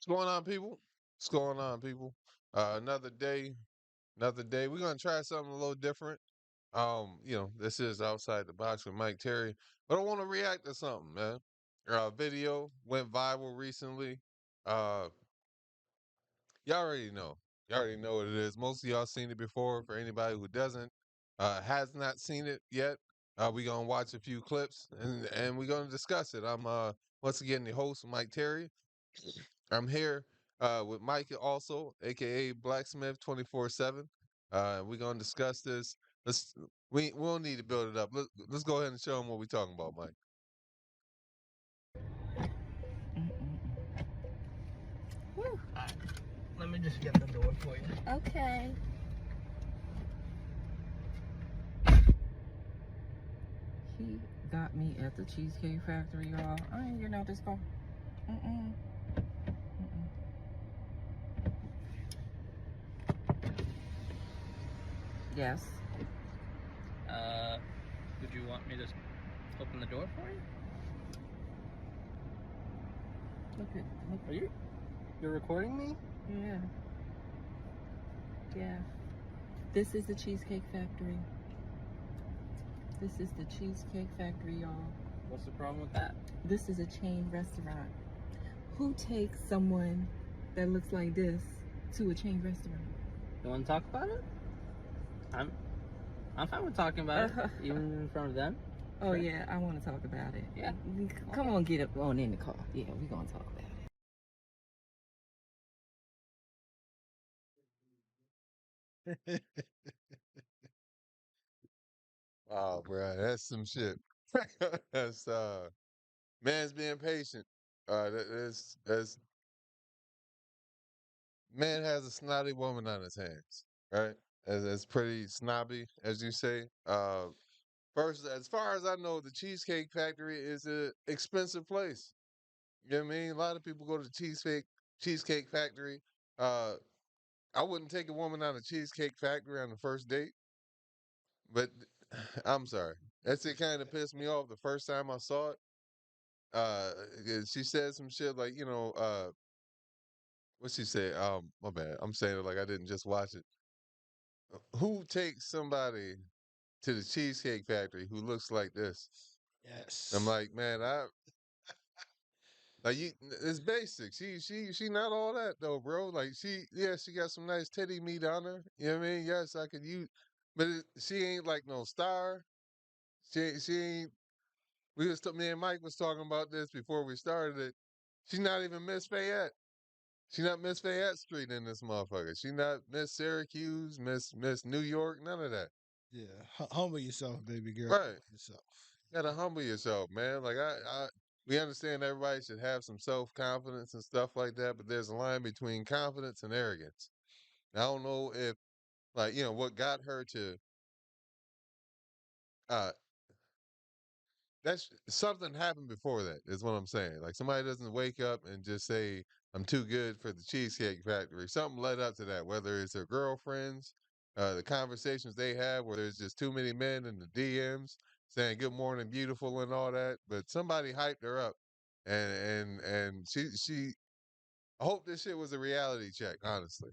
What's going on, people? What's going on, people? Another day, another day. We're gonna try something a little different. This is outside the box with Mike Terry, but I want to react to something, man. Video went viral recently. Uh, y'all already know. Y'all already know what it is. Most of y'all seen it before. For anybody who doesn't, has not seen it yet, we gonna watch a few clips and we're gonna discuss it. I'm once again the host, Mike Terry. I'm here with Mike also, aka Blacksmith 24/7. We're gonna discuss this. Let's we don't need to build it up. Let's go ahead and show them what we're talking about, Mike. Whew. Let me just get the door for you. Okay. He got me at the Cheesecake Factory, y'all. I ain't getting out this car. Mm-mm. Mm-mm. Yes. Would you want me to open the door for you? Look. Are you? You're recording me? Yeah. Yeah. This is the Cheesecake Factory. This is the Cheesecake Factory, y'all. What's the problem with that? This is a chain restaurant. Who takes someone that looks like this to a chain restaurant? You want to talk about it? I'm fine with talking about it, even in front of them. Oh sure. Yeah, I want to talk about it. Yeah. Come on, get up on in the car. Yeah, we're gonna talk about Wow, bro, that's some shit. That's man's being patient. That's man has a snotty woman on his hands, right? As pretty snobby as you say. First, as far as I know, the Cheesecake Factory is a expensive place. You know what I mean? A lot of people go to the Cheesecake Factory. Uh, I wouldn't take a woman on a Cheesecake Factory on the first date, but I'm sorry. That's it. Kind of pissed me off the first time I saw it. Uh, she said some shit like, what she said? My bad. I'm saying it like I didn't just watch it. Who takes somebody to the Cheesecake Factory who looks like this? I'm Yes. like, man, like it's basic. She not all that though, bro. Like she got some nice titty meat on her. You know what I mean? Yes, I could use, but she ain't like no star. She ain't. Me and Mike was talking about this before we started it. She's not even Miss Fayette. She not Miss Fayette Street in this motherfucker. She not Miss Syracuse, Miss New York, none of that. Yeah. Humble yourself, baby girl. Right. Humble yourself. Gotta humble yourself, man. Like we understand everybody should have some self confidence and stuff like that, but there's a line between confidence and arrogance. I don't know if like what got her to uh that's something happened before that is what I'm saying. Like somebody doesn't wake up and just say I'm too good for the Cheesecake Factory. Something led up to that, whether it's their girlfriends, the conversations they have where there's just too many men in the DMs saying good morning beautiful and all that, but somebody hyped her up and she I hope this shit was a reality check, honestly.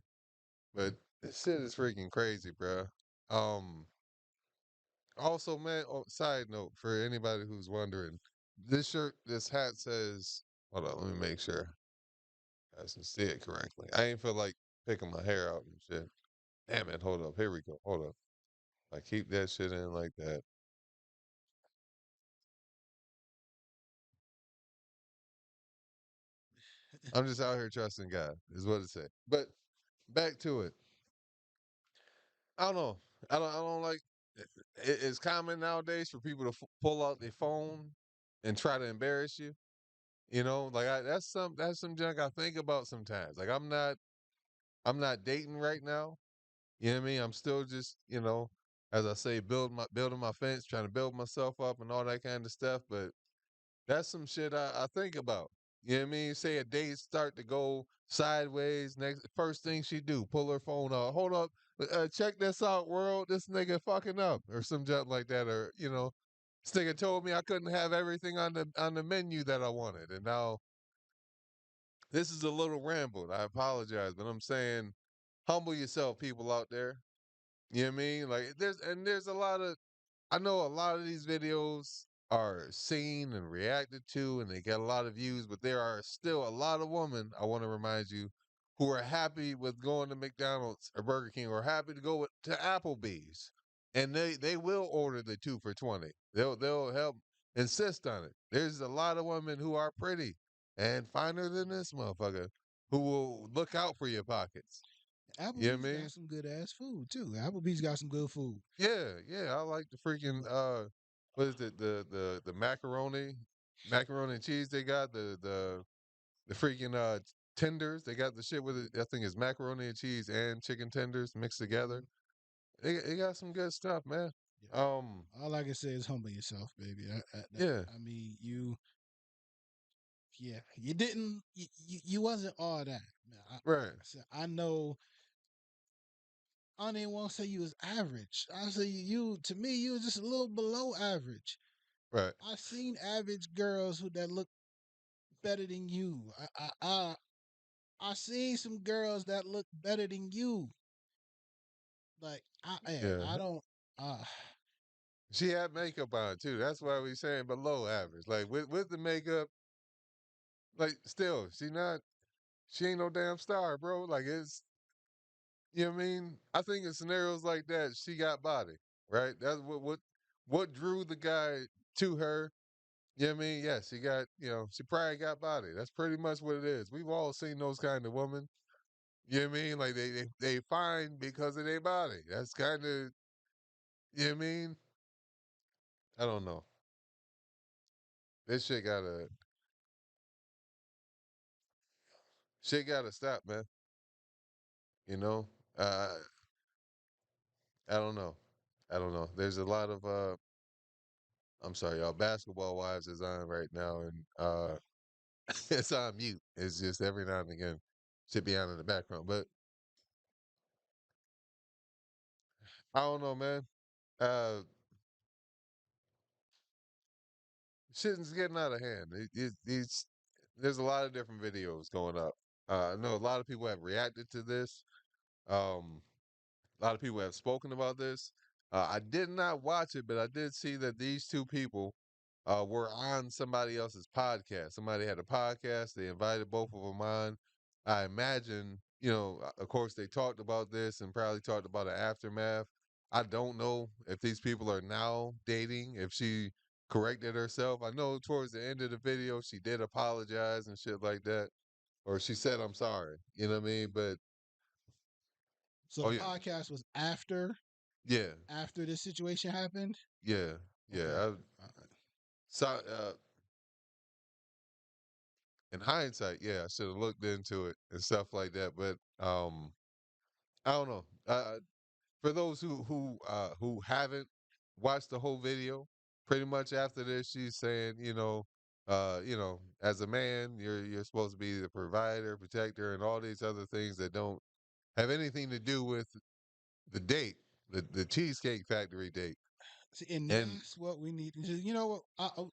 But this shit is freaking crazy, bro. Um Also, man, side note for anybody who's wondering, this hat says, hold on, let me make sure I can see it correctly. I ain't feel like picking my hair out and shit. Damn it, hold up. Here we go. Hold up. I keep that shit in like that. I'm just out here trusting God, is what it said. But back to it. I don't know. I don't like it's common nowadays for people to pull out their phone and try to embarrass you. You know, like that's some junk I think about sometimes. Like I'm not dating right now. You know what I mean? I'm still just, as I say, building my fence, trying to build myself up and all that kind of stuff. But that's some shit I think about. You know what I mean? Say a date start to go sideways. Next first thing she do, pull her phone out. Hold up, check this out, world. This nigga fucking up, or some junk like that, or this nigga told me I couldn't have everything on the menu that I wanted, and now This is a little rambled. I apologize, but I'm saying humble yourself, people out there. You know what I mean? Like there's a lot of I know a lot of these videos are seen and reacted to and they get a lot of views, but there are still a lot of women, I want to remind you, who are happy with going to McDonald's or Burger King or happy to to Applebee's. And they will order the 2 for $20. They'll help insist on it. There's a lot of women who are pretty and finer than this motherfucker who will look out for your pockets. You know what Applebee's I got mean? some good ass food too. Applebee's got some good food. Yeah, yeah, I like the freaking But what is it? The macaroni and cheese they got, the freaking tenders. They got the shit with it. I think it's macaroni and cheese and chicken tenders mixed together. mhm, They got some good stuff, man. yeah. Um, All I can say is humble yourself, baby. yeah, I mean, yeah, you didn't, you wasn't all that. Like right, I said, I know. I don't even want to say you was average. I say to me, you was just a little below average. right, I seen average girls that look better than you. I seen some girls that look better than you. Like yeah. I don't. Uh, She had makeup on too. That's why we saying below average. Like with the makeup, like still, she ain't no damn star, bro. Like it's you know what I mean? I think in scenarios like that, she got body, right? That's what drew the guy to her. You know what I mean? Yes, she got, she probably got body. That's pretty much what it is. We've all seen those kind of women. You know what I mean? Like they fine because of their body. That's kind of, you know what I mean? I don't know. This shit gotta stop, man. You know? Uh, I don't know. I don't know. There's a lot of, I'm sorry, y'all. Basketball Wives is on right now, and it's on mute. It's just every now and again should be on in the background. But I don't know, man. Uh Shit's getting out of hand. There's a lot of different videos going up. I know a lot of people have reacted to this. Um a lot of people have spoken about this. I did not watch it, but I did see that these two people were on somebody else's podcast. Somebody had a podcast. They invited both of them on. I imagine, of course, they talked about this and probably talked about an aftermath. I don't know if these people are now dating, if she corrected herself. I know towards the end of the video, she did apologize and shit like that, or she said, I'm sorry. You know what I mean? But, so oh, the yeah. podcast was Yeah. after this situation happened. Yeah, Okay. yeah. So, in hindsight, yeah, I should have looked into it and stuff like that. But I don't know. For those who haven't watched the whole video, pretty much after this, she's saying, as a man, you're supposed to be the provider, protector, and all these other things that don't have anything to do with the date, the Cheesecake Factory date. See, and And that's what we need. You know what?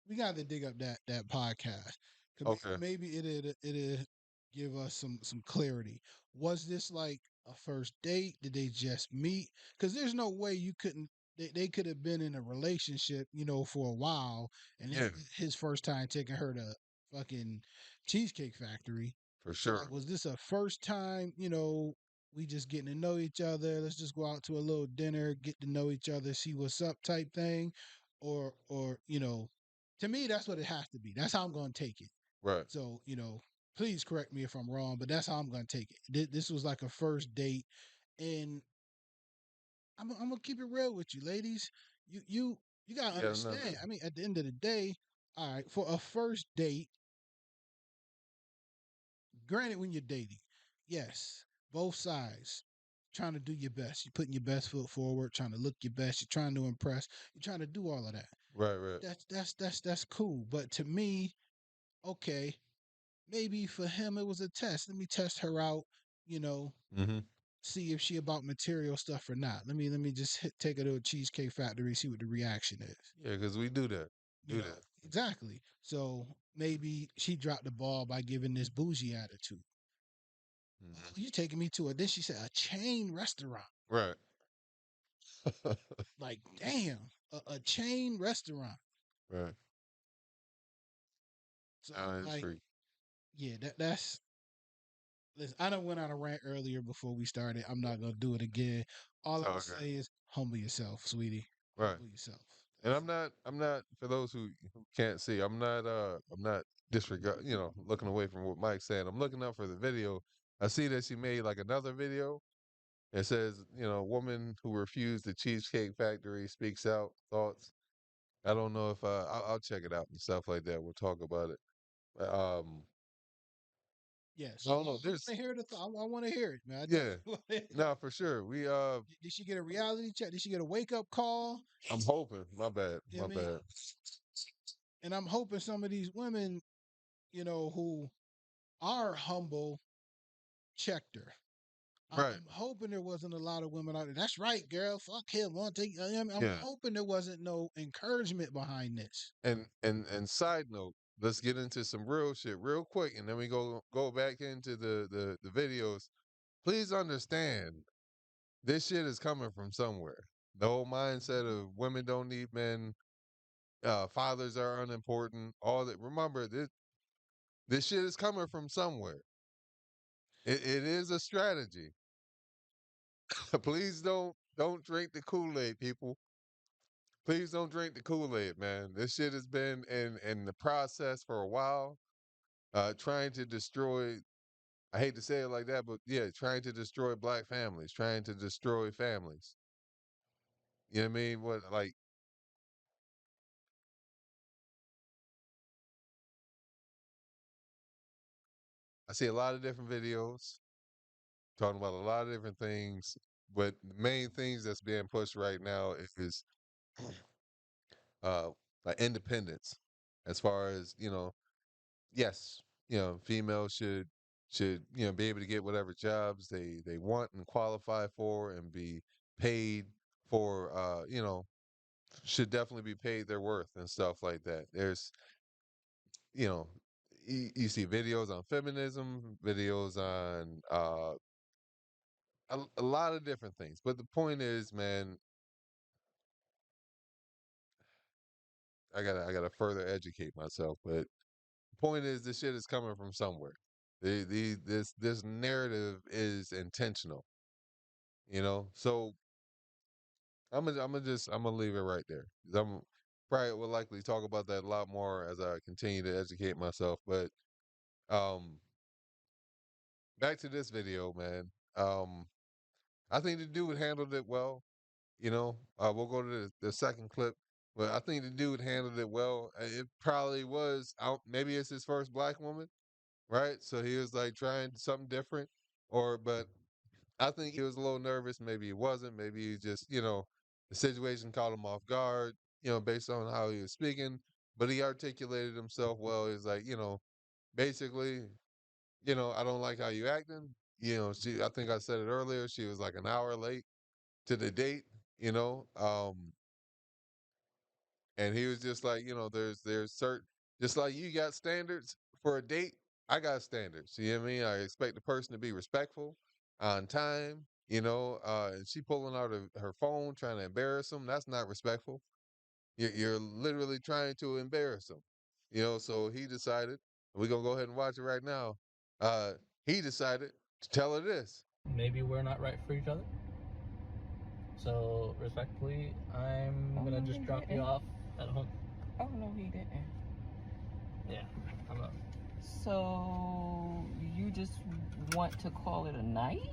We got to dig up that podcast. 'Cause okay, maybe it'll give us some clarity. Was this like a first date? Did they just meet? Because there's no way you couldn't. They could have been in a relationship, for a while, and yeah, his first time taking her to fucking Cheesecake Factory. for So like, sure. was this a first time? We just getting to know each other. Let's just go out to a little dinner, get to know each other, see what's up, type thing, or to me, that's what it has to be. That's how I'm going to take it. Right. So, please correct me if I'm wrong, but that's how I'm going to take it. This was like a first date, and I'm gonna keep it real with you, ladies. You gotta Yeah, no, understand. I mean, at the end of the day, all right, for a first date, granted, when you're dating, yes, both sides trying to do your best. You're putting your best foot forward, trying to look your best. You're trying to impress. You're trying to do all of that. right, right. That's cool. But to me, okay, maybe for him it was a test. Let me test her out. You know, Mm-hmm. see if she about material stuff or not. Let me just take her to a Cheesecake Factory, see what the reaction is. Yeah, because we do that. You Do know, that. exactly. So maybe she dropped the ball by giving this bougie attitude. Oh, Mhm. you taking me to a, then she said, a chain restaurant. Right. Like, damn, a chain restaurant. Right. So That is like, freak. yeah, that's listen, I done went on a rant earlier before we started. I'm not gonna do it again. All It's I'm all gonna good. say is humble yourself, sweetie. Right. Humble yourself. And That's it. I'm not for those who can't see, I'm not disregard, looking away from what Mike's saying. I'm looking up for the video. I see that she made like another video. It says, woman who refused the Cheesecake Factory speaks out thoughts. I don't know if I'll check it out and stuff like that. We'll talk about it. Um, I Yes. don't know. I want to hear the thought. I want to hear it, man. I Yeah, definitely want to hear no, it. for sure. Did she get a reality check? Did she get a wake up call? I'm hoping. My bad. You know My what I mean? bad. And I'm hoping some of these women, who are humble, checked her. Right. I'm hoping there wasn't a lot of women out there. That's right, girl. Fuck him. Want to take? I'm Yeah. hoping there wasn't no encouragement behind this. And side note, let's get into some real shit real quick, and then we go back into the videos. Please understand, this shit is coming from somewhere. The whole mindset of women don't need men, fathers are unimportant. All that. Remember, this shit is coming from somewhere. It is a strategy. Please don't drink the Kool-Aid, people. Please don't drink the Kool-Aid, man. This shit has been in the process for a while, trying to destroy. I hate to say it like that, but yeah, trying to destroy black families, trying to destroy families. You know what I mean? What like I see a lot of different videos talking about a lot of different things, but the main things that's being pushed right now is uh like independence. As far as, yes, females should, be able to get whatever jobs they want and qualify for and be paid for should definitely be paid their worth and stuff like that. There's, you know, you see videos on feminism, videos on a lot of different things. But the point is, man, I gotta further educate myself. But the point is, this shit is coming from somewhere. This narrative is intentional, So I'm gonna leave it right there. 'Cause I'm probably will likely talk about that a lot more as I continue to educate myself. But um, back to this video, man. I think the dude handled it well. We'll go to the second clip, but I think the dude handled it well. It probably was out. Maybe it's his first black woman, right? So he was like trying something different, but I think he was a little nervous. Maybe he wasn't. Maybe he just, the situation caught him off guard, based on how he was speaking. But he articulated himself well. He's like, basically, I don't like how you acting. I think I said it earlier. She was like an hour late to the date, you know. And he was just like, there's certain, just like you got standards for a date, I got standards. You know what I mean? I expect the person to be respectful, on time. And she pulling out her phone trying to embarrass him. That's not respectful. You're literally trying to embarrass him. So he decided, we're gonna go ahead and watch it right now. Uh, he decided to tell her this. Maybe we're not right for each other. So, respectfully, I'm gonna just drop you off at home. Oh no, he didn't. Yeah, I'm up. So you just want to call it a night?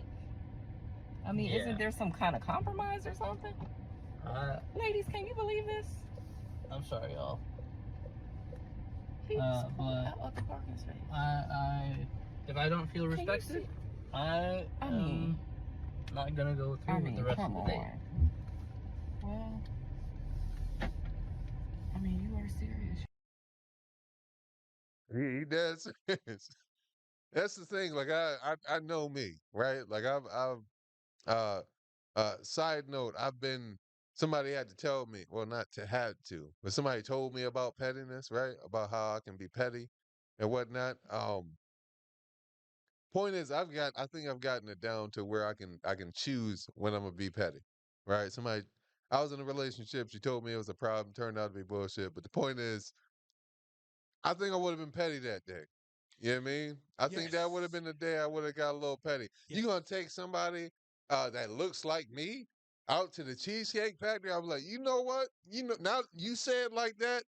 I mean, Yeah. isn't there some kind of compromise or something? Ladies, can you believe this? I'm sorry, y'all. He just pulled but out of the parking space. If I don't feel Can you respected, see? I mean, am not gonna go through with the rest of the day. Well, I mean, you are serious. He does. That's the thing. Like I know me, right? Like I've side note, I've been somebody had to tell me, well, not to have to, but somebody told me about pettiness, right? About how I can be petty and whatnot. Point is, I think I've gotten it down to where I can choose when I'm gonna be petty, right? I was in a relationship. She told me it was a problem. Turned out to be bullshit. But the point is, I think I would have been petty that day. You know what I mean? I think that would have Yes. been the day I would have got a little petty. You gonna Yes. take somebody that looks like me out to the Cheesecake Factory? I was like, you know what? You know, now you say it like that,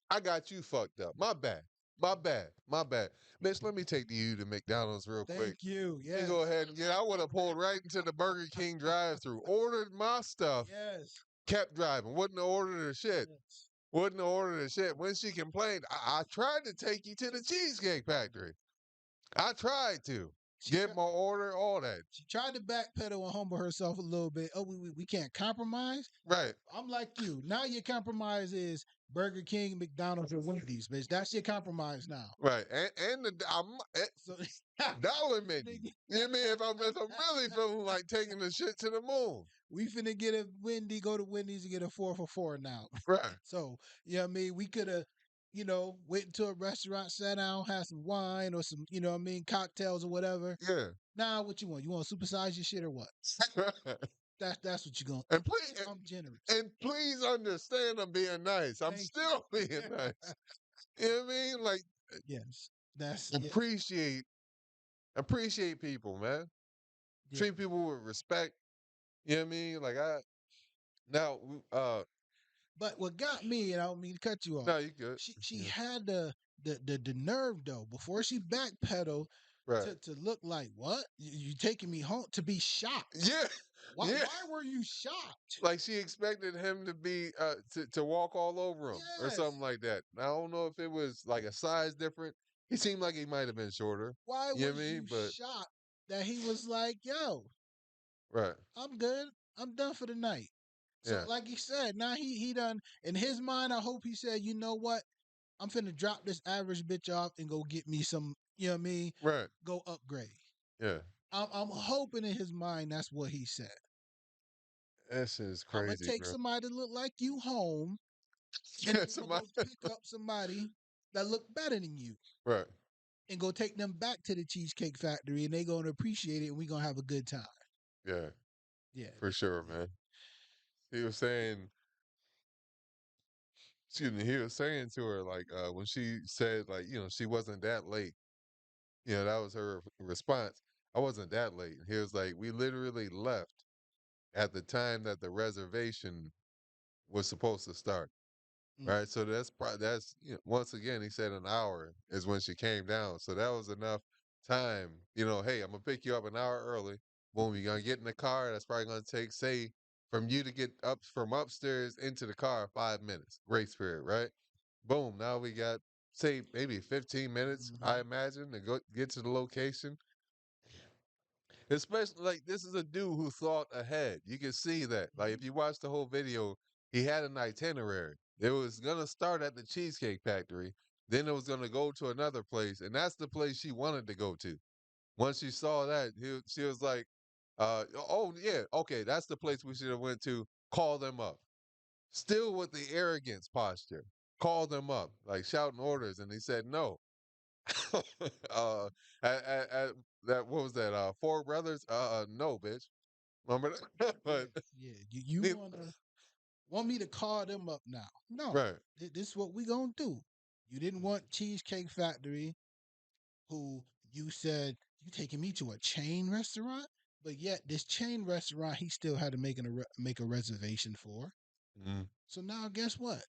I got you fucked up. My bad. My bad. My bad. Bitch, let me take you to McDonald's real quick. Thank you. Let me Yes. go ahead and get. I would have pulled right into the Burger King drive-through, ordered my stuff, Yes. kept driving. Wouldn't have ordered the shit. Yes. Wouldn't have ordered the shit. When she complained, I tried to take you to the Cheesecake Factory. I tried to She get tried. my order, all that. She tried to backpedal and humble herself a little bit. Oh, we can't compromise. Right, I'm like you. Now your compromise is Burger King, McDonald's, or Wendy's, bitch. That's your compromise now. right. And So dollar we menu. finna get, You know what I mean? If I'm really feeling like taking the shit to the moon. we finna get a Wendy, go to Wendy's and get a 4 for 4 now. Right. So, you know what I mean? We could have, went into a restaurant, sat down, had some wine or some, cocktails or whatever. Yeah. Now, what you want? You want to supersize your shit or what? That's what you're going to. and please I'm generous. and please understand I'm being nice. I'm Thank you. still being nice. You know what I mean? Like Yes. That's, yeah. appreciate appreciate people, man. Yeah. Treat people with respect. You know what I mean? Like I now But what got me, and I don't mean to cut you off, no, you good. she Yeah. had the nerve though, before she backpedaled Right. to look like, what? You taking me home to be shocked. Yeah. Yeah. Why were you shocked? Like she expected him to be to walk all over him or something Yes. like that. I don't know if it was like a size different. He seemed like he might have been shorter. Why You know what I was mean? you But shocked that he was like, yo, right. I'm good. I'm done for the night. So Yeah. like he said, now he done in his mind, I hope he said, you know what? I'm finna drop this average bitch off and go get me some, you know what I mean? Right. Go upgrade. Yeah. I'm hoping in his mind that's what he said. That shit is I'm gonna crazy, take bro. somebody that look like you home, and then I'm gonna Somebody, go pick up somebody that look better than you, right. and go take them back to the Cheesecake Factory, and they gonna appreciate it, and we gonna have a good time. Yeah, Yeah, for sure, yeah. man. He was saying, excuse me, he was saying to her, like, when she said, like, she wasn't that late, that was her response. I wasn't that late. He was like, we literally left at the time that the reservation was supposed to start. Mm, Right. So that's once again he said an hour is when she came down. So that was enough time. Hey, I'm gonna pick you up an hour early. Boom, you're gonna get in the car. That's probably gonna take, say, from you to get up from upstairs into the car 5 minutes grace period. Right. Boom. Now we got, say, maybe 15 minutes. I mhm, imagine, to go get to the location. Especially, like, this is a dude who thought ahead. You can see that. Like, mhm, if you watch the whole video, he had an itinerary. It was gonna start at the Cheesecake Factory, then it was gonna go to another place, and that's the place she wanted to go to. Once she saw that, she was like, "Oh yeah, okay, that's the place we should have went to. Call them up." Still with the arrogance posture. Call them up, like shouting orders, and he said no. uh, at that, what was that? Four Brothers? No, bitch. Remember that? yeah, But yeah. You ne- want me to call them up now? No, right, this is what we gonna do. You didn't want Cheesecake Factory, who you said you taking me to a chain restaurant, but yet this chain restaurant he still had to make a reservation for. mm. So now guess what?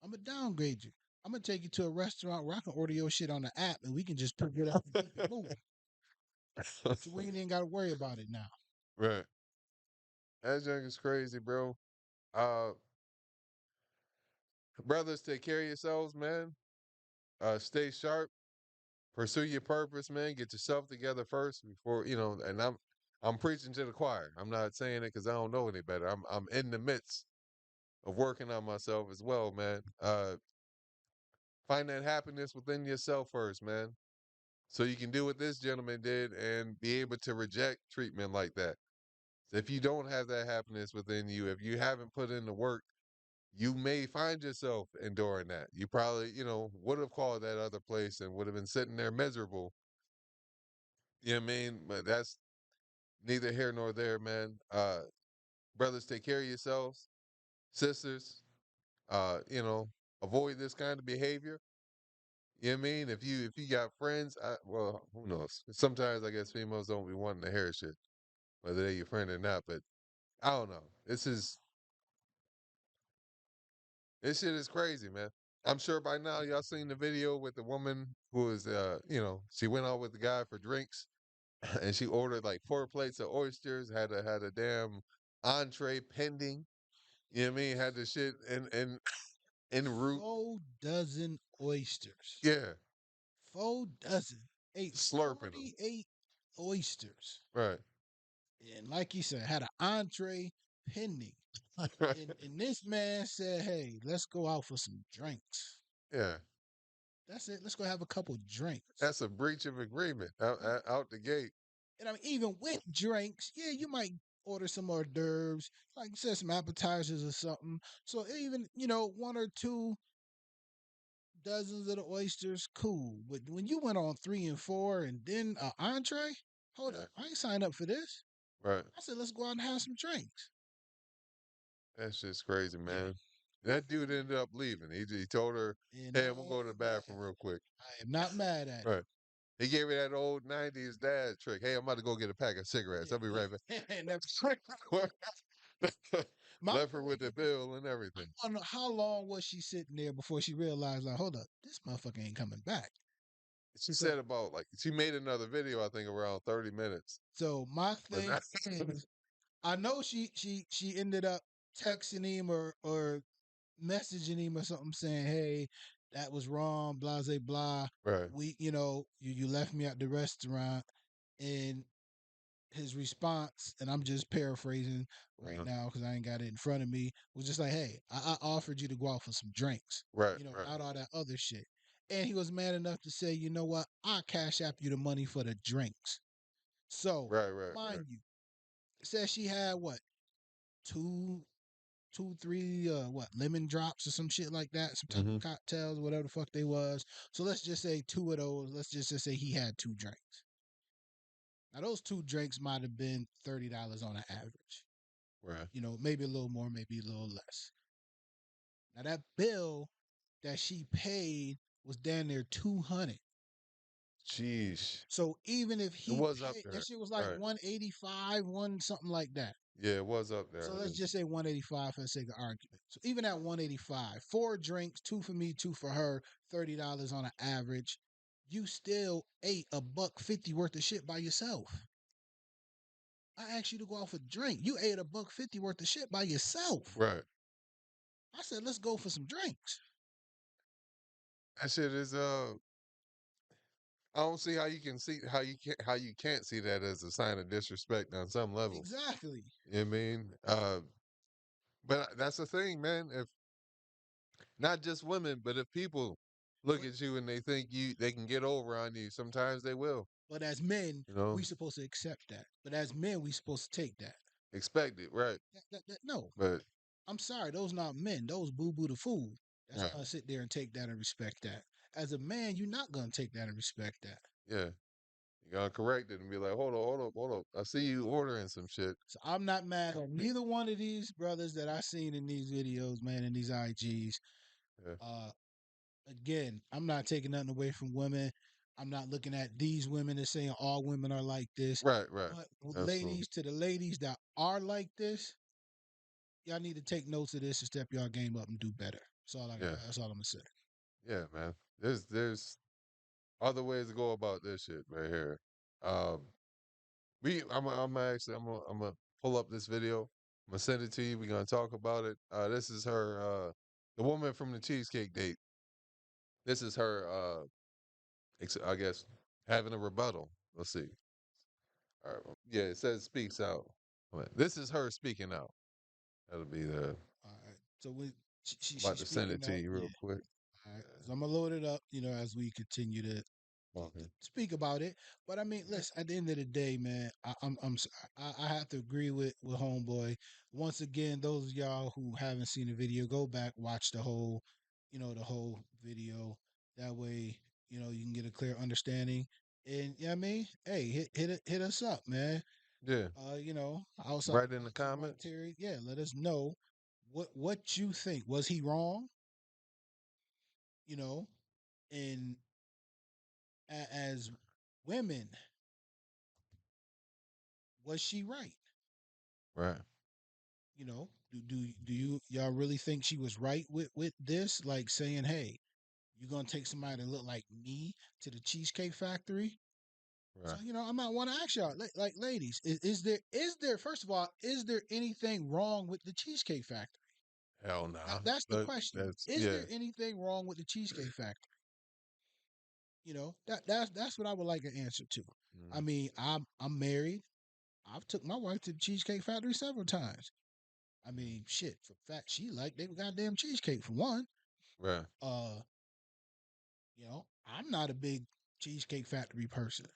I'm gonna downgrade you. I'm gonna take you to a restaurant where I can order your shit on the app and we can just pick it up and keep it moving. So we ain't even gotta worry about it now. Right. That junk is crazy, bro. Uh, brothers, take care of yourselves, man. Stay sharp. Pursue your purpose, man. Get yourself together first before And I'm preaching to the choir. I'm not saying it because I don't know any better. I'm in the midst of working on myself as well, man. Find that happiness within yourself first, man. So you can do what this gentleman did and be able to reject treatment like that. If you don't have that happiness within you, if you haven't put in the work, you may find yourself enduring that. You probably, would have called that other place and would have been sitting there miserable. You know what I mean? But that's neither here nor there, man. Brothers, take care of yourselves. Sisters, avoid this kind of behavior. You know what I mean? If you got friends, well, who knows? Sometimes I guess females don't be wanting to hear shit, whether they're your friend or not. But I don't know. This shit is crazy, man. I'm sure by now y'all seen the video with the woman who was, she went out with the guy for drinks, and she ordered like 4 plates of oysters, had a damn entree pending. You know what I mean? Had the shit in en route. 4 dozen oysters. Yeah, 4 dozen. Ate slurping them. 48 oysters. Right. And like you said, had an entree pending. And this man said, hey, let's go out for some drinks. Yeah. That's it. Let's go have a couple drinks. That's a breach of agreement out the gate. And I mean, even with drinks, yeah, you might order some hors d'oeuvres, like you said, some appetizers or something. So even, 1 or 2 dozens of the oysters, cool. But when you went on 3 and 4 and then an entree, hold Yeah. up, I ain't signed up for this. Right. I said, let's go out and have some drinks. That's just crazy, Yeah. man. That dude ended up leaving. He told her, And "Hey, I I'm gonna go to the ain't mad. bathroom real quick." I am not mad at it. Right. He gave her that old '90s dad trick. Hey, I'm about to go get a pack of cigarettes. Yeah, I'll be right yeah. And back. my Left her thing with the is, bill and everything. I don't know how long was she sitting there before she realized, like, hold up, this motherfucker ain't coming back. She So, said about like she made another video, I think around 30 minutes. so my But thing is, I know she ended up texting him or messaging him or something saying, hey, that was wrong, blah blah blah. right. You left me at the restaurant, and his response, and I'm just paraphrasing right Uh-huh. now because I ain't got it in front of me, was just like, hey, I offered you to go out for some drinks, Right, right, without all that other shit. And he was man enough to say, you know what, I'll cash app you the money for the drinks. So, right, right, right. mind you, it says she had what, two, two, three, what, lemon drops or some shit like that, some type Mm-hmm. of cocktails, whatever the fuck they was. So let's just say two of those, let's just say he had 2 drinks. Now, those 2 drinks might have been $30 on an average. Right. Maybe a little more, maybe a little less. Now that bill that she paid was down there 200. Jeez. So even if It he was up paid, that there. shit was like Right. 185, one something like that. Yeah, it was up there. So let's just say 185 for the sake of argument. So even at 185, 4 drinks, two for me, two for her, $30 on an average, you still ate $1.50 worth of shit by yourself. I asked you to go out for a drink. You ate $1.50 worth of shit by yourself. Right. I said, let's go for some drinks. That shit is I don't see how you can't see that as a sign of disrespect on some level. Exactly. You know what I mean? But that's the thing, man. If not just women, but if people look But at you and they think they can get over on you, sometimes they will. but as men, You know, we supposed to accept that. But as men, we supposed to take that. expect it, right? No, But I'm sorry, those not men. Those boo boo the fool. That's right, gonna sit there and take that and respect that. As a man, you're not gonna take that and respect that. yeah, you gotta correct it and be like, hold on, hold up, hold up. I see you ordering some shit. So I'm not mad at neither one of these brothers that I seen in these videos, man, in these IGs. Yeah. Uh, again, I'm not taking nothing away from women. I'm not looking at these women and saying all women are like this. Right, right, But absolutely. ladies, to the ladies that are like this, y'all need to take notes of this and step your game up and do better. Yeah, That's all I'm gonna say. yeah, man. There's other ways to go about this shit right here. Um, I'm gonna pull up this video. I'm gonna send it to you. We're gonna talk about it. This is her, the woman from the cheesecake date. This is her, I guess, having a rebuttal. Let's see. All right. Yeah, it says speaks out. This is her speaking out. That'll be the. All right. So when I'm about she's to send it speaking to out, you yeah. real quick. All right. So I'm gonna load it up, as we continue to Okay. speak about it. But I mean, listen. At the end of the day, man, I have to agree with homeboy. Once again, those of y'all who haven't seen the video, go back, watch the whole, the whole video. That way, you can get a clear understanding. And I mean, hey, hit us up, man. Yeah. Outside Right in the the comments. commentary, yeah, let us know what you think. Was he wrong? You know, and as women, was she right? Right. Do y'all really think she was right with this? Like saying, "Hey, you're gonna take somebody that look like me to the Cheesecake Factory?" So Right. I might want to ask y'all, like, ladies, is there first of all, is there anything wrong with the Cheesecake Factory? Hell nah. That's the But question. that's Is yeah. there anything wrong with the Cheesecake Factory? That's what I would like an answer to. I Mhm. mean, I'm married. I've took my wife to the Cheesecake Factory several times. I mean, shit. For fact, she liked they goddamn cheesecake for one. Right. Uh, I'm not a big Cheesecake Factory person,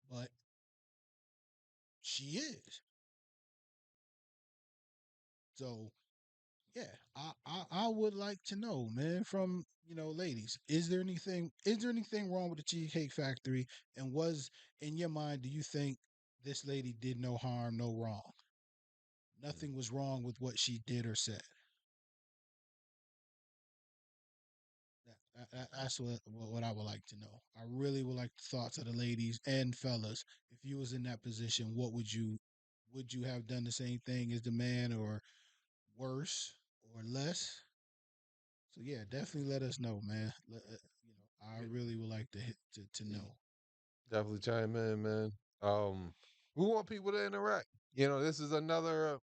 but she is. So yeah, I would like to know, man, from ladies, is there anything wrong with the Cheesecake Factory? And was in your mind, do you think this lady did no harm, no wrong? Mm. Nothing was wrong with what she did or said. That's what I would like to know. I really would like the thoughts of the ladies and fellas. If you was in that position, what would you have done the same thing as the man, or worse, or less? So yeah, definitely let us know, man. I Yeah, really would like to know. definitely chime in, man. Um, we want people to interact. This is another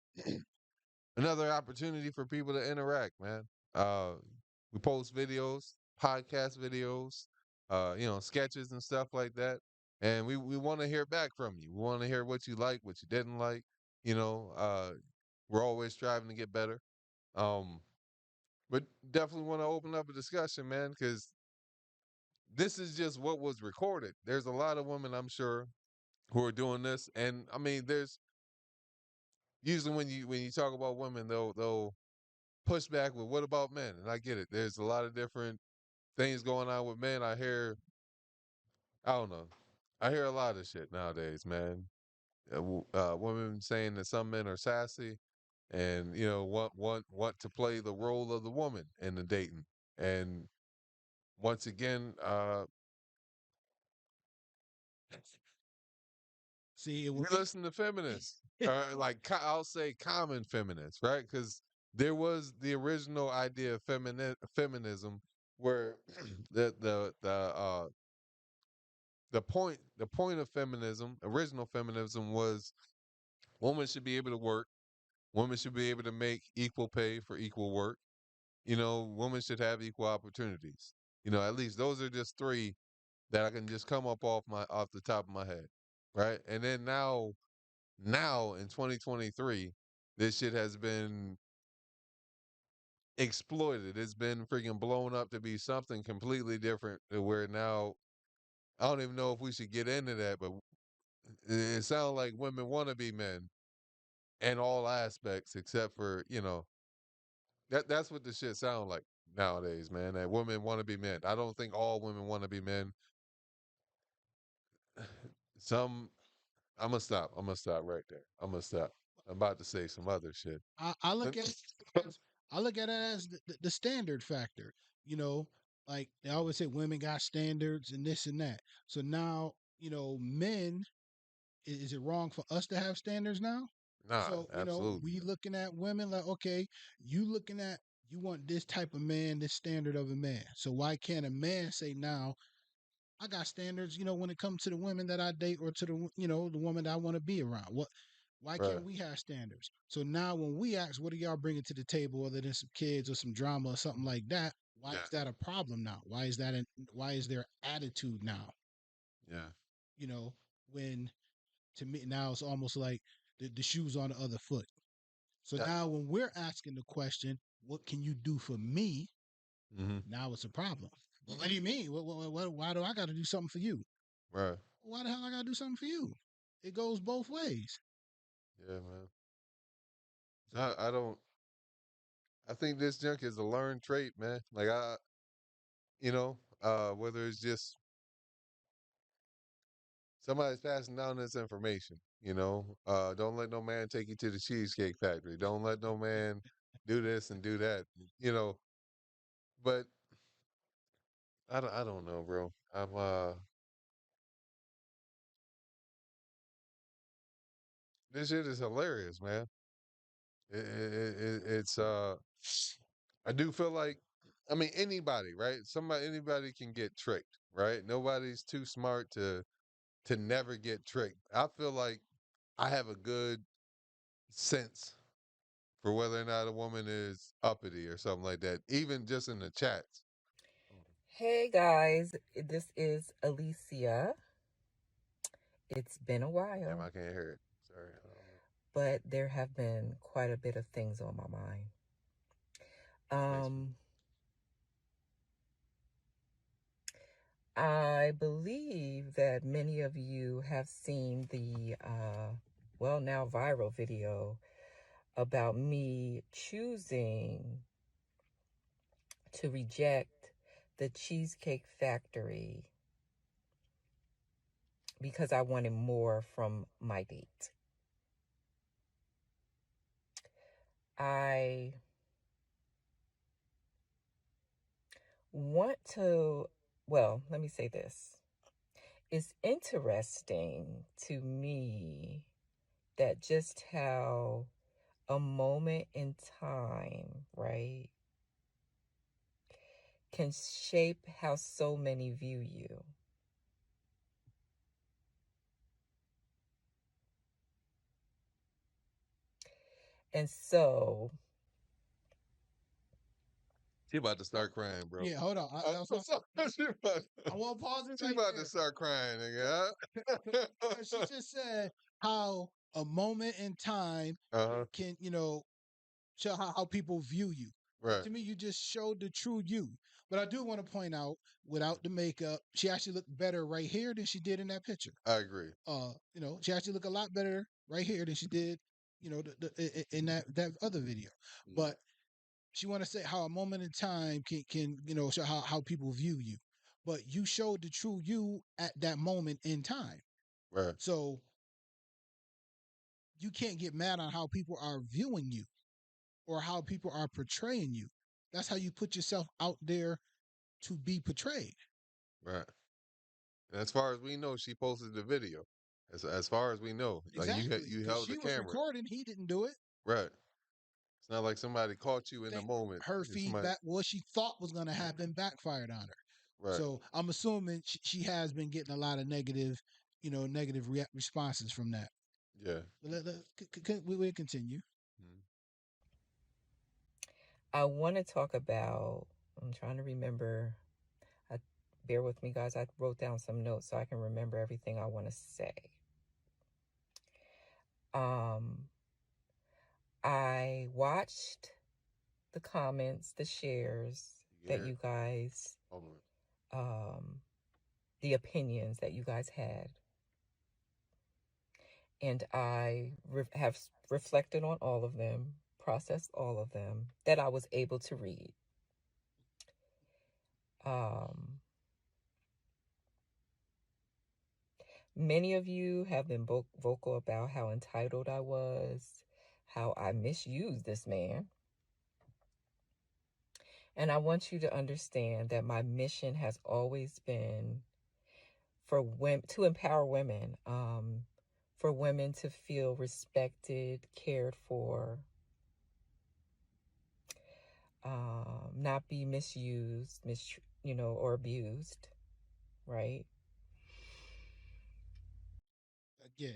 opportunity for people to interact, man. Uh, we post videos, podcast videos, sketches and stuff like that, and we want to hear back from you. We want to hear what you like, what you didn't like. You know, uh, we're always striving to get better. Um, but definitely want to open up a discussion, man, because this is just what was recorded. There's a lot of women, I'm sure, who are doing this, and I mean, there's usually when you talk about women, they'll push back with what about men? And I get it. There's a lot of different things going on with men. I don't know. I hear a lot of shit nowadays, man. Women saying that some men are sassy, and want to play the role of the woman in the dating. And once again, See, when we listen to feminists, like I'll say common feminists, right? Because there was the original idea of feminism, where the point of feminism, original feminism, was women should be able to work, women should be able to make equal pay for equal work. Women should have equal opportunities. At least those are just three that I can just come up off the top of my head, right? And then now in 2023, this shit has been exploited. It's been freaking blown up to be something completely different, to where now I don't even know if we should get into that, but it sounds like women want to be men in all aspects, except for that's what the shit sound like nowadays, man. That women want to be men. I don't think all women want to be men. Some I'm gonna stop. I'm gonna stop right there. I'm gonna stop. I'm about to say some other shit. I But look at it as I look at it as the standard factor. You know, like they always say, women got standards and this and that. So now, men, is it wrong for us to have standards now? nah, So absolutely we not. looking at women like, okay, you want this type of man, this standard of a man. So why can't a man say now, I got standards, when it comes to the women that I date, or to the woman that I want to be around. Why Right. can't we have standards? So now when we ask, what are y'all bringing to the table other than some kids or some drama or something like that? Why Yeah. is that a problem now? Why is there attitude now? Yeah. You know, when to me now it's almost like the shoes on the other foot. So Yeah. now when we're asking the question, what can you do for me? Hmm. Now it's a problem. Well, what do you mean? Why do I got to do something for you? Right. Why the hell I gotta do something for you? It goes both ways. Yeah, man. I don't. I think this junk is a learned trait, man. Like whether it's just somebody's passing down this information. Don't let no man take you to the Cheesecake Factory. Don't let no man do this and do that. You know, but I don't know, bro. This shit is hilarious, man. It's I do feel like, I mean, anybody, right? Anybody can get tricked, right? Nobody's too smart to never get tricked. I feel like I have a good sense for whether or not a woman is uppity or something like that, even just in the chats. Hey guys, this is Alicia. It's been a Damn, while, I can't hear it. Sorry. I don't know. but there have been quite a bit of things on my mind. Nice one. Um, I believe that many of you have seen the, now viral video about me choosing to reject the Cheesecake Factory because I wanted more from my date. I want to, let me say this. It's interesting to me that just how a moment in time, right, can shape how so many view you. And so, She about to start crying, bro. Yeah, hold on. She about, I want to pause it she right about to there. start crying, nigga. Because she just said how a moment in time Uh-huh. can, show how people view you. But Right. to me, you just showed the true you. But I do want to point out, without the makeup, she actually looked better right here than she did in that picture. I agree. She actually looked a lot better right here than she did, in that other video. Mm. But she want to say how a moment in time can show how people view you. But you showed the true you at that moment in time. Right. So you can't get mad on how people are viewing you or how people are portraying you. That's how you put yourself out there to be portrayed. Right. And as far as we know, she posted the video. As far as we know, like Exactly. you Because held the she was camera. recording, he didn't do it. Right. It's not like somebody caught you I in the think moment. her It's somebody. feedback, what she thought was going to happen, backfired on her. Right. So I'm assuming she has been getting a lot of negative, negative responses from that. Yeah. But we'll continue. Mhm. I want to talk about, I'm trying to remember. I, bear with me, guys. I wrote down some notes so I can remember everything I want to say. Um, I watched the comments, the shares You that hear it? you guys, Hold on. um, the opinions that you guys had. And I have reflected on all of them, processed all of them that I was able to read. Um, Many of you have been vocal about how entitled I was, how I misused this man. And I want you to understand that my mission has always been for women to empower women, for women to feel respected, cared for, not be misused, or abused, right? Again,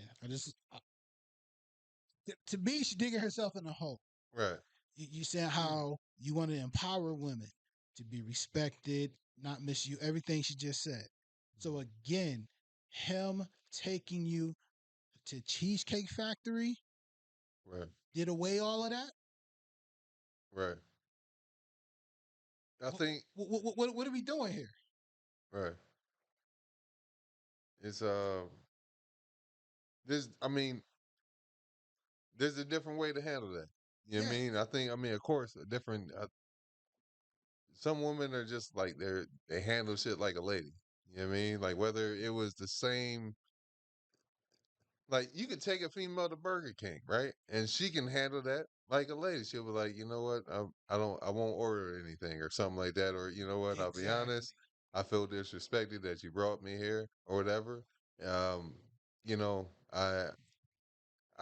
to me, she digging herself in a hole. Right. You saying how you want to empower women to be respected, not miss you, everything she just said. So Mhm. again, him taking you to Cheesecake Factory Right. did away all of that. Right. I What, think. what are we doing here? Right. It's this. I mean, there's a different way to handle that. You know what I Yeah, mean? I mean, of course, a different. Some women are just like they handle shit like a lady. You know what I mean? Like whether it was the same. Like you could take a female to Burger King, right? And she can handle that like a lady. She'll be like, you know what, I won't order anything or something like that. Or you know what, I'll be exactly. honest, I feel disrespected that you brought me here or whatever. Um, you know, I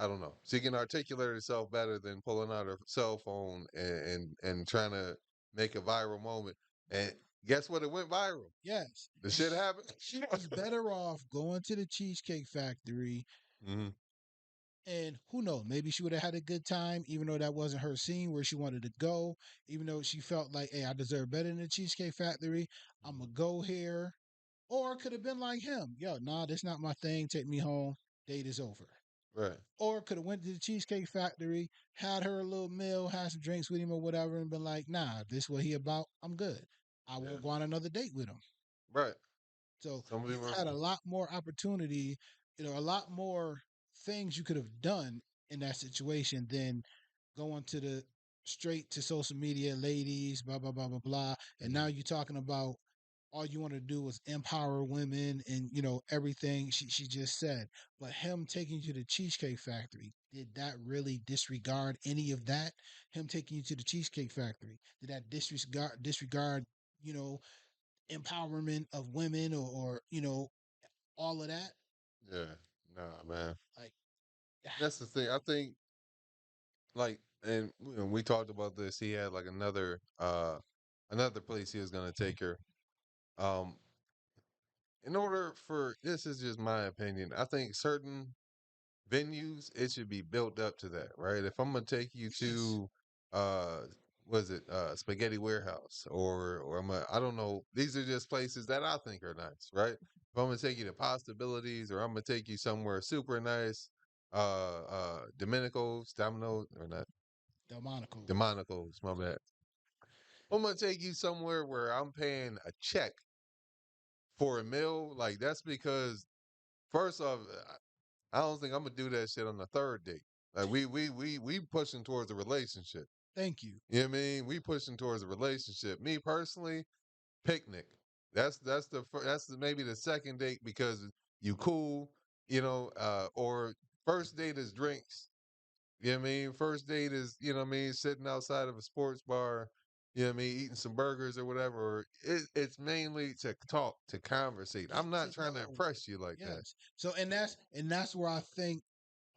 don't know. She can articulate herself better than pulling out her cell phone and trying to make a viral moment. And guess what? It went viral. Yes, The and shit happened. she was better off going to the Cheesecake Factory. Hmm. And who knows? Maybe she would have had a good time, even though that wasn't her scene where she wanted to go. Even though she felt like, hey, I deserve better than the Cheesecake Factory. I'm gonna go here. Or it could have been like him. Yo, nah, this not my thing. Take me home. Date is over. Right. Or could have went to the Cheesecake Factory, had her a little meal, had some drinks with him or whatever, and been like, nah, this what he about. I'm good. I Yeah. won't go on another date with him. Right. So Somebody you were. had a lot more opportunity, a lot more things you could have done in that situation than going to the straight to social media, ladies, blah blah blah blah blah. And now Mhm. you're talking about all you want to do is empower women and everything she just said. But him taking you to the Cheesecake Factory, did that really disregard any of that? Him taking you to the Cheesecake Factory, did that disregard you know empowerment of women or all of that? Yeah. Nah, man. Like, That's the thing. I think like, and we talked about this. He had like another place he was gonna take her. Um, in order for this is just my opinion. I think certain venues it should be built up to that, right? If I'm gonna take you yes, to uh was it Spaghetti Warehouse or I don't know, these are just places that I think are nice, right? If I'm gonna take you to Possibilities or I'm gonna take you somewhere super nice, Domino's or not Delmonico's. Demonico's, my bad. I'm gonna take you somewhere where I'm paying a check for a meal, like that's because first off, I don't think I'm gonna do that shit on the third date. Like we pushing towards a relationship. Thank you. You know what I mean? We pushing towards a relationship. Me personally, picnic. Maybe the second date because you cool, or first date is drinks. You know what I mean? First date is, you know what I mean, sitting outside of a sports bar, you know what I mean, eating some burgers or whatever. It's mainly to talk, to conversate. Get I'm to not trying to know. impress you like that. Yes. So and that's where I think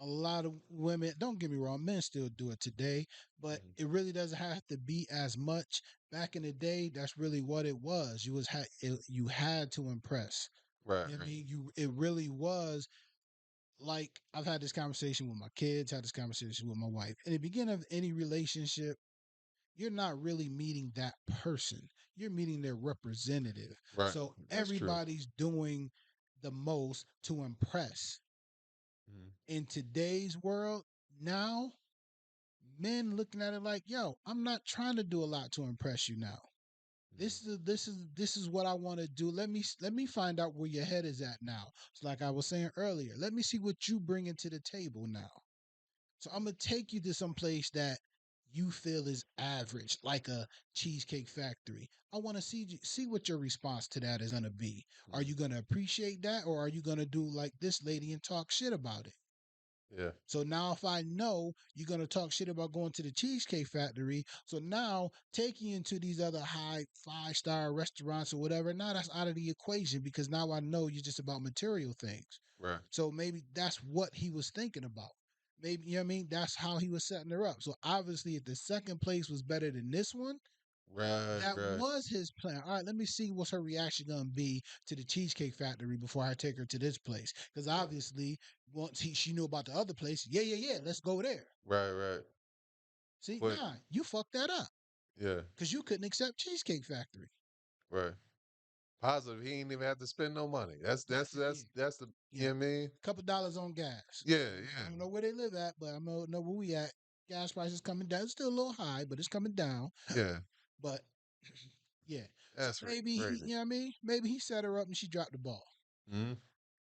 a lot of women, don't get me wrong, men still do it today, but Mhm. it really doesn't have to be as much. Back in the day, that's really what it was. You had to impress. Right, You know what I right, mean? It really was. Like, I've had this conversation with my kids, had this conversation with my wife. In the beginning of any relationship, you're not really meeting that person. You're meeting their representative. right. So That's true. everybody's doing the most to impress. Mhm, In today's world, now men looking at it like, yo, I'm not trying to do a lot to impress you now. mhm. This is what I want to do. Let me find out where your head is at now. It's like I was saying earlier. Let me see what you bring into the table now. So I'm gonna take you to some place that you feel is average, like a Cheesecake Factory. I want to see what your response to that is gonna be. Are Mhm. you gonna appreciate that, or are you gonna do like this lady and talk shit about it? Yeah, So now, if I know you're gonna talk shit about going to the Cheesecake Factory, so now taking you into these other high 5-star restaurants or whatever, now that's out of the equation because now I know you're just about material things. right, So maybe that's what he was thinking about. Maybe, you know what I mean? That's how he was setting her up. So obviously, if the second place was better than this one, right, that right, was his plan. All right, let me see what's her reaction gonna be to the Cheesecake Factory before I take her to this place. Because obviously, once she knew about the other place, yeah, yeah, yeah, let's go there. right, right. See, But nah, you fucked that up yeah, because you couldn't accept Cheesecake Factory. right. Positive. He ain't even have to spend no money. That's Yeah, that's yeah, that's that's the you yeah. know what I mean? Couple dollars on gas. Yeah, I yeah, don't know where they live at, but I know where we at. Gas prices coming down. It's still a little high, but it's coming down. yeah. But yeah, so That's maybe he, crazy. you know what I mean? Maybe he set her up and she dropped the ball. Hmm.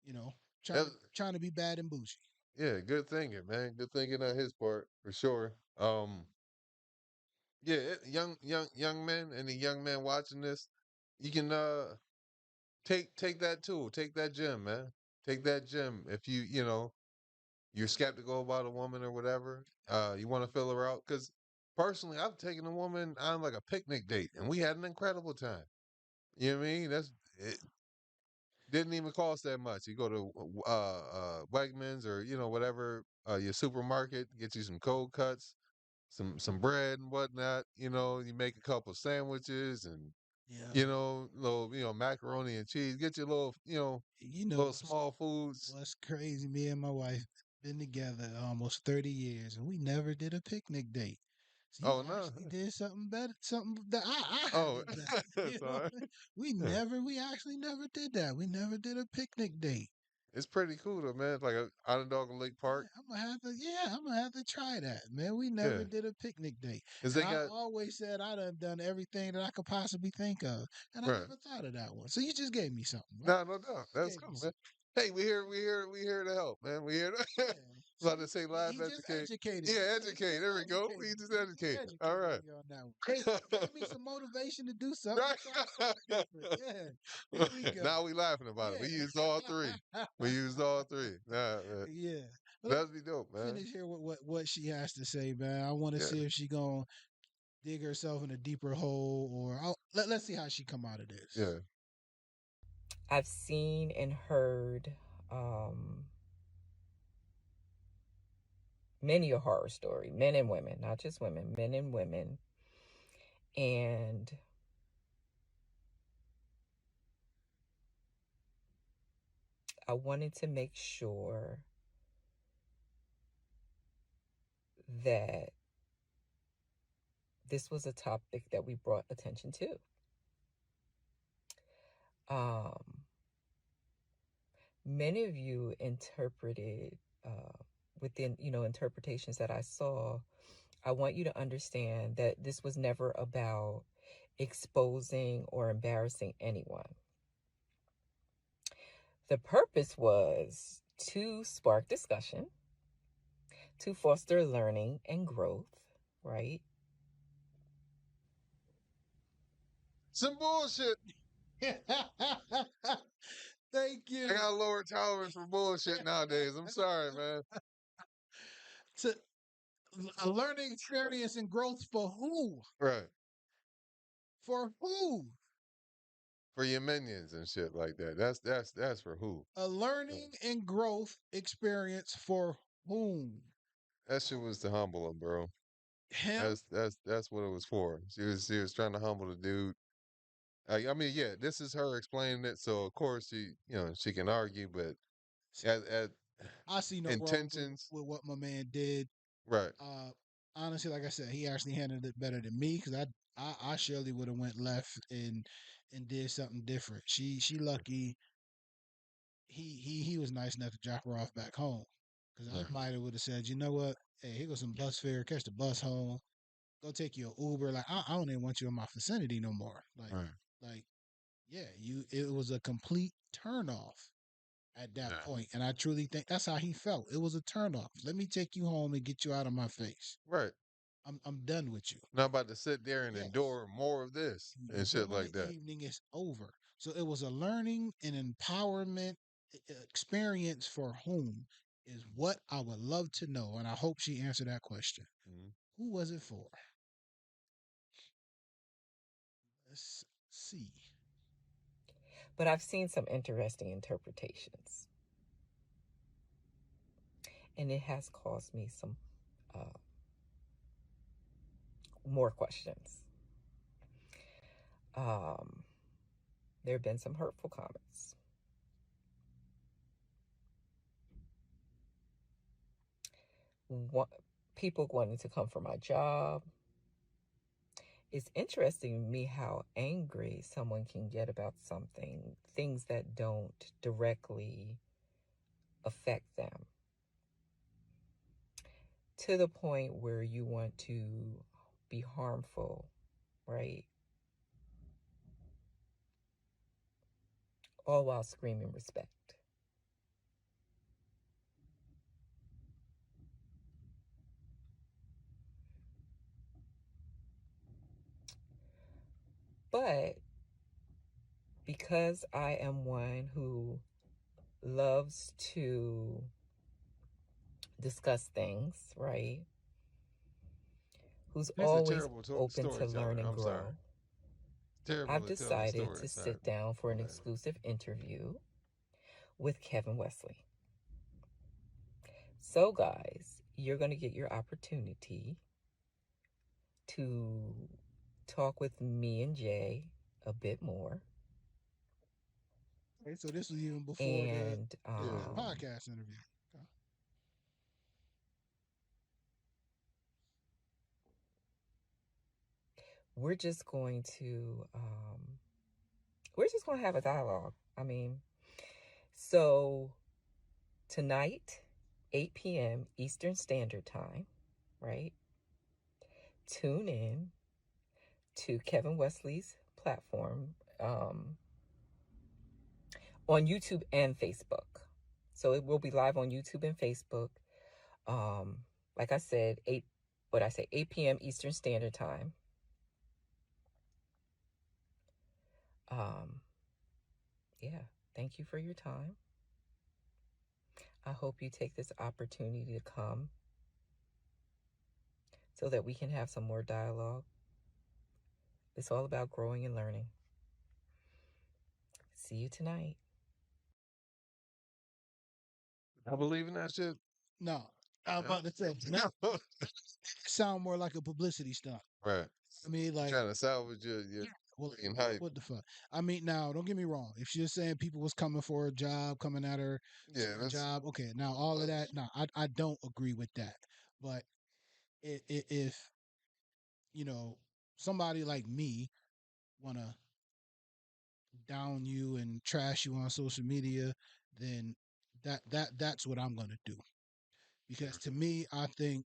You know, That, trying to be bad and bougie. yeah, good thinking, man. Good thinking on his part for sure. Yeah, young men, and the young men watching this, you can take that tool, take that gem, man. Take that gem. If you're skeptical about a woman or whatever, you want to fill her out. Because personally, I've taken a woman on like a picnic date, and we had an incredible time. You know what I mean? It didn't even cost that much. You go to Wegmans or whatever your supermarket, get you some cold cuts, some bread and whatnot. You make a couple sandwiches and Yeah. little macaroni and cheese. Get your little You know little small foods. what's crazy? Me and my wife been together almost 30 years, and we never did a picnic date. So you Oh no. actually did something better, something that I Oh, haven't done. You know, sorry. we actually never did that. We never did a picnic date. It's pretty cool though, man. It's like a Onondaga Lake Park. I'm gonna have to try that, man. We Yeah, never did a picnic date. 'cause And they I got always said I done everything that I could possibly think of. And I right. never thought of that one. So you just gave me something, right? No, no doubt. You That's gave me cool, man. something. Hey, we here to help, man. We here to Yeah. about See, to say he, live he just educate. educated me. Yeah, Yeah, he educate. just There we go. educated We me. just He just educated. All educated right. me on that one. Gave me some motivation to do something, to try something different. Yeah. Here we go. Now we laughing about it. We used all three. Yeah. We used all three. Nah, Yeah. But let me that'd be dope, man. finish here with what she has to say, man. I want to Yeah, see if she gonna dig herself in a deeper hole, or let's see how she come out of this. yeah. I've seen and heard um, many a horror story, men and women, not just women, men and women. And I wanted to make sure that this was a topic that we brought attention to. Um, Many of you interpreted within, interpretations that I saw. I want you to understand that this was never about exposing or embarrassing anyone. The purpose was to spark discussion, to foster learning and growth, right? Some bullshit. Thank I you. got a lower tolerance for bullshit nowadays. I'm sorry, man. To a learning experience and growth for who? Right. For who? For your minions and shit like that. That's for who? A learning and growth experience for whom? That shit was to humble him, bro. Him? That's what it was for. She was trying to humble the dude. I mean, yeah, this is her explaining it, so of course she can argue, but at I see no wrong intentions, with what my man did. right, Uh, honestly, like I said, he actually handled it better than me because I surely would have went left and did something different. She lucky he was nice enough to drop her off back home because I right, might have would have said, you know what, hey, here goes some bus fare, catch the bus home, go take you an Uber. Like I don't even want you in my vicinity no more. right, Like yeah, it was a complete turn off at that yeah, point. And I truly think that's how he felt. It was a turn off. Let me take you home and get you out of my face. right. I'm done with you. Not about to sit there and Yes. endure more of this and shit Enjoy the like that. evening. It's over. So it was a learning and empowerment experience for whom is what I would love to know. And I hope she answered that question. Mhm. Who was it for? Let's see. But I've seen some interesting interpretations, and it has caused me some uh, more questions. Um, there have been some hurtful comments. What, people wanting to come for my job. It's interesting to me how angry someone can get about something, things that don't directly affect them, to the point where you want to be harmful, right? All while screaming respect. But because I am one who loves to discuss things, right? Who's He's a always terrible open to storyteller. learn and I'm sorry. grow, I've Terrible at telling decided to stories. Sorry. sit down for My an bad. exclusive interview with Kevin Wesley. So, guys, you're going to get your opportunity to talk with me and Jay a bit more. Okay, so this was even before And the podcast interview. Okay. we're just going to we're just going to have a dialogue. I mean, so tonight, 8 p.m. Eastern Standard Time, right? Tune in to Kevin Wesley's platform on YouTube and Facebook. So it will be live on YouTube and Facebook. Um, like I said, 8 p.m. Eastern Standard Time. Um, yeah, thank you for your time. I hope you take this opportunity to come so that we can have some more dialogue. It's all about growing and learning. See you tonight. I believe in that shit. No, I was No. about to say, no, it sound more like a publicity stunt. Right. I mean, You're like, trying to salvage your yeah, well, fucking hype. what the fuck? I mean, now, don't get me wrong. If she's saying people was coming for a job, coming at her Yeah, for a that's job, okay, now all of that, no, I don't agree with that. But if, you know, somebody like me want to down you and trash you on social media, then that's what I'm going to do. Because to me, I think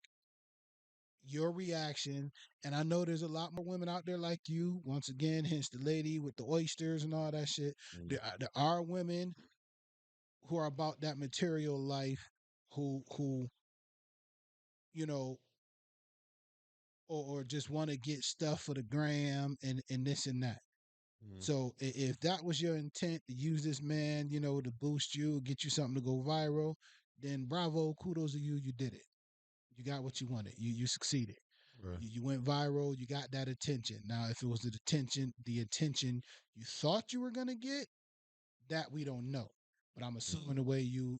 your reaction, and I know there's a lot more women out there like you. Once again, hence the lady with the oysters and all that shit. mm, There are women who are about that material life, who you know, or just want to get stuff for the gram and this and that. mm, So if that was your intent to use this man, to boost you, get you something to go viral, then bravo, kudos to you. You did it. You got what you wanted. You succeeded. right. You went viral. You got that attention. Now, if it was the attention you thought you were gonna get, that we don't know. But I'm assuming the way you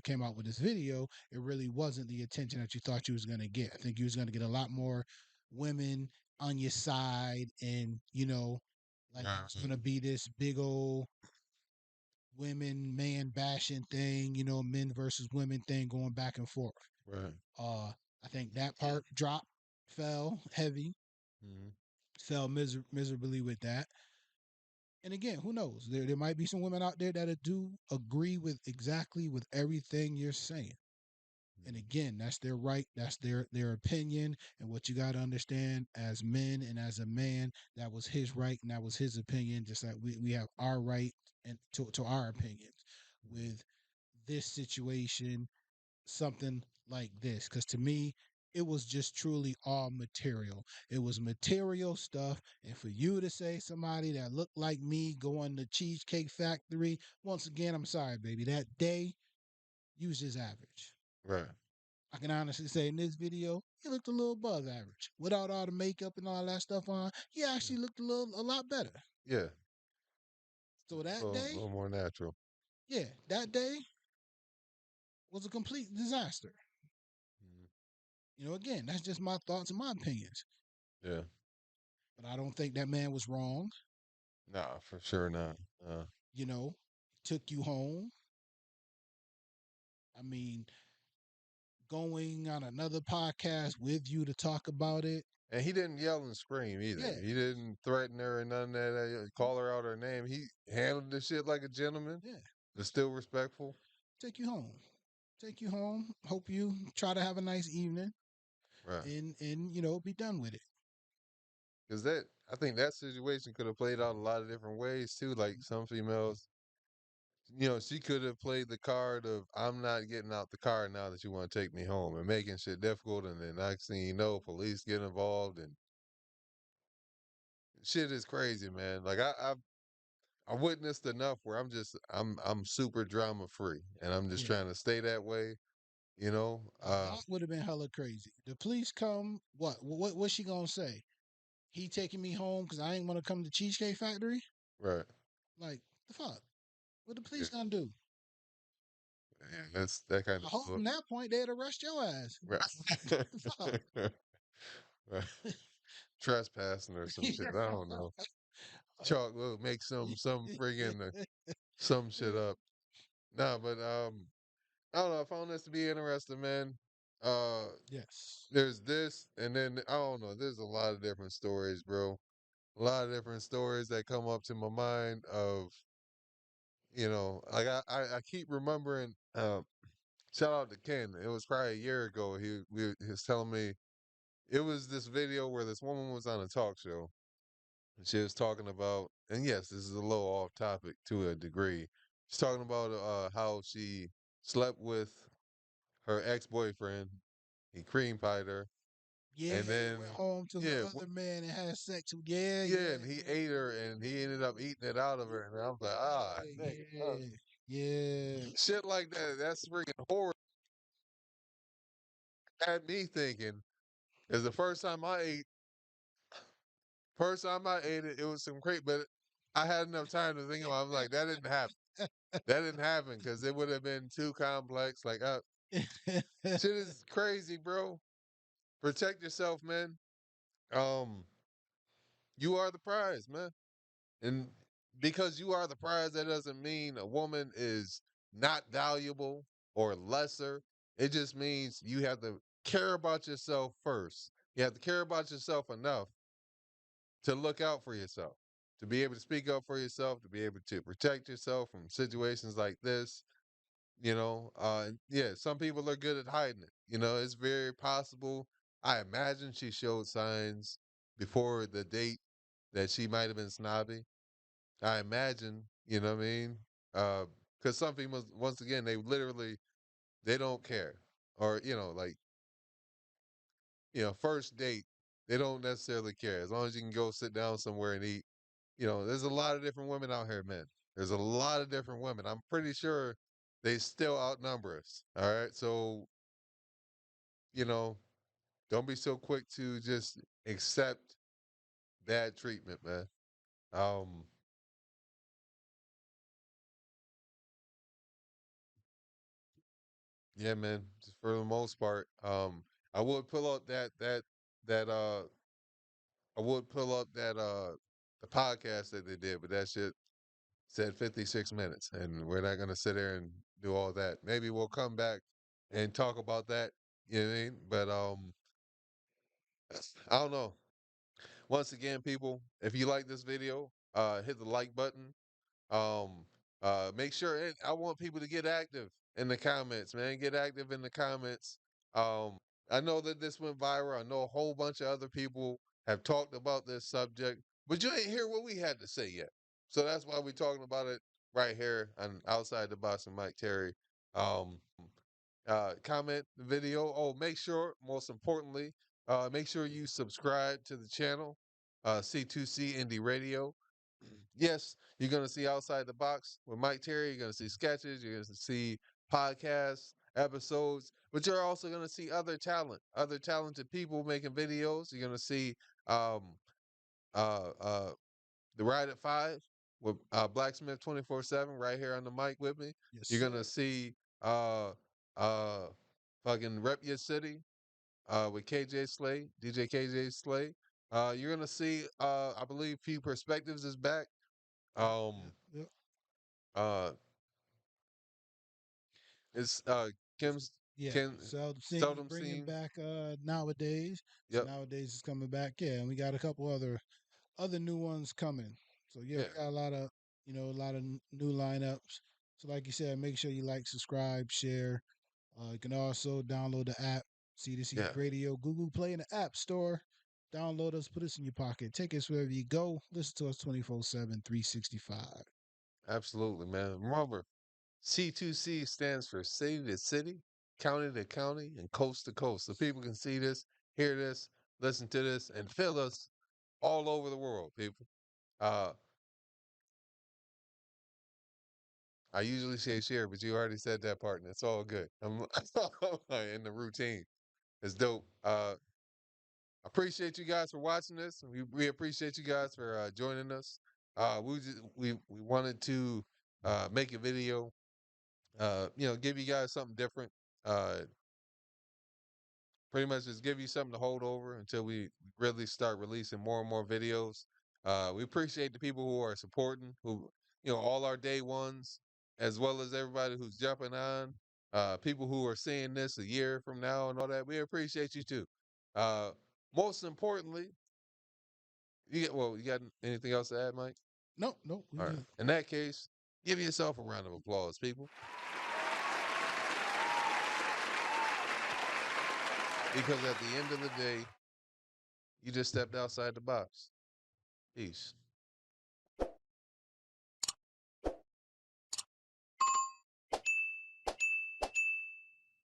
came out with this video, it really wasn't the attention that you thought you was gonna get. I think you was gonna get a lot more women on your side, and like Yeah, it's gonna be this big old women man bashing thing, men versus women thing going back and forth. right. Uh, I think that part dropped, fell heavy, Mm, fell miserably with that. And again, who knows? There might be some women out there that do agree with exactly with everything you're saying. And mm, again, that's their right, that's their opinion. And what you got to understand as men and as a man, that was his right and that was his opinion. Just like we have our right and to our opinions mm, with this situation, something like this, because to me it was just truly all material. It was material stuff, and for you to say somebody that looked like me going to Cheesecake Factory, once again, I'm sorry, baby, that day you was just average. right. I can honestly say in this video he looked a little above average without all the makeup and all that stuff on. He Mm, actually looked a lot better. yeah. So A that little, day, little more natural. yeah, that day was a complete disaster. Mm, Again, that's just my thoughts and my opinions. yeah. But I don't think that man was wrong. Nah, for sure not. You know, took you home. I mean, going on another podcast with you to talk about it. And he didn't yell and scream either. Yeah, He didn't threaten her or none of that. Call her out her name. He handled the shit like a gentleman, yeah. but still respectful. Take you home. Take you home. Hope you try to have a nice evening Right. and be done with it. Because I think that situation could have played out a lot of different ways too. Like some females, she could have played the card of "I'm not getting out the car now that you want to take me home" and making shit difficult. And then next thing you know, police get involved and shit is crazy, man. Like I witnessed enough where I'm super drama free, and I'm just Yeah. trying to stay that way. You know, Now that would have been hella crazy. The police come. What's she gonna say? He taking me home because I ain't want to come to Cheesecake Factory. right? Like the fuck? What the Yeah, police gonna do? yeah, that's that kind I of hope look. from that point they'd arrest your ass. Right. The fuck? Right. Trespassing or some shit. I don't know. Chalk will make some friggin' some shit up. Nah, but I don't know. I found this to be interesting, man. Uh, Yes. there's this, and then I don't know. There's a lot of different stories, bro. A lot of different stories that come up to my mind of, like I keep remembering. Shout out to Ken. It was probably a year ago. He was telling me it was this video where this woman was on a talk show. And she was talking about, and yes, this is a little off topic to a degree. She's talking about how she slept with her ex boyfriend. He cream pied her, Yeah, and he then went home to the yeah, other man and had sex with. Yeah, yeah, yeah, and he yeah, ate her, and he ended up eating it out of her. And I was like, ah, yeah, nigga, yeah, yeah. shit like that. That's freaking horror. Had me thinking, because the first time I ate it, it was some great, but I had enough time to think about. I was like, that didn't happen. That didn't happen because it would have been too complex. Like, shit is crazy, bro. Protect yourself, man. Um, you are the prize, man. And because you are the prize, that doesn't mean a woman is not valuable or lesser. It just means you have to care about yourself first. You have to care about yourself enough to look out for yourself, to be able to speak up for yourself, to be able to protect yourself from situations like this. Yeah, some people are good at hiding it. It's very possible. I imagine she showed signs before the date that she might have been snobby. I imagine, you know what I mean? Because some people, once again, they don't care, or like first date, they don't necessarily care as long as you can go sit down somewhere and eat. There's a lot of different women out here, man. There's a lot of different women. I'm pretty sure they still outnumber us. All right, so you know, don't be so quick to just accept bad treatment, man. Um, yeah, man. Just for the most part, I would pull up that I would pull up that the podcast that they did, but that shit said 56 minutes, and we're not gonna sit there and do all that. Maybe we'll come back and talk about that. You know what I mean? But I don't know. Once again, people, if you like this video, hit the like button. Um, make sure I want people to get active in the comments, man. Get active in the comments. Um, I know that this went viral. I know a whole bunch of other people have talked about this subject, but you ain't hear what we had to say yet. So that's why we're talking about it right here on Outside the Box and Mike Terry. Um, comment the video. Oh, make sure, most importantly, make sure you subscribe to the channel, C2C Indie Radio. Yes, you're going to see Outside the Box with Mike Terry. You're going to see sketches. You're going to see podcasts, episodes, but you're also going to see other talented people making videos. You're going to see um, uh, uh, the Ride at Five with Blacksmith 24/7 right here on the mic with me. Yes, You're going to sir. see uh, fucking Rep Your City with KJ Slay, DJ KJ Slay. You're going to see, I believe, Few Perspectives is back. Yep, Um, yep, yep. uh, it's Kim's Yeah, Kim seldom seen seldom bringing seen. back nowadays. So Yep. nowadays is coming back. Yeah, and we got a couple other new ones coming. So yeah, Yeah. we got a lot of new lineups. So like you said, make sure you like, subscribe, share. You can also download the app, C2C Yeah. Radio, Google Play, in the App Store. Download us, put us in your pocket, take us wherever you go. Listen to us 24/7, 365. Absolutely, man. Remember, C2C stands for city to city, county to county, and coast to coast. So people can see this, hear this, listen to this, and feel us all over the world, people. Uh, I usually say share, but you already said that part, and it's all good. I'm in the routine. It's dope. Appreciate you guys for watching this. We appreciate you guys for joining us. We wanted to make a video, give you guys something different. Uh, Pretty much just give you something to hold over until we really start releasing more and more videos. We appreciate the people who are supporting, who all our day ones, as well as everybody who's jumping on. People who are seeing this a year from now and all that. We appreciate you too. Uh, Most importantly, you got anything else to add, Mike? Nope, nope, we All right. good. In that case, give yourself a round of applause, people, because at the end of the day, you just stepped outside the box. Peace.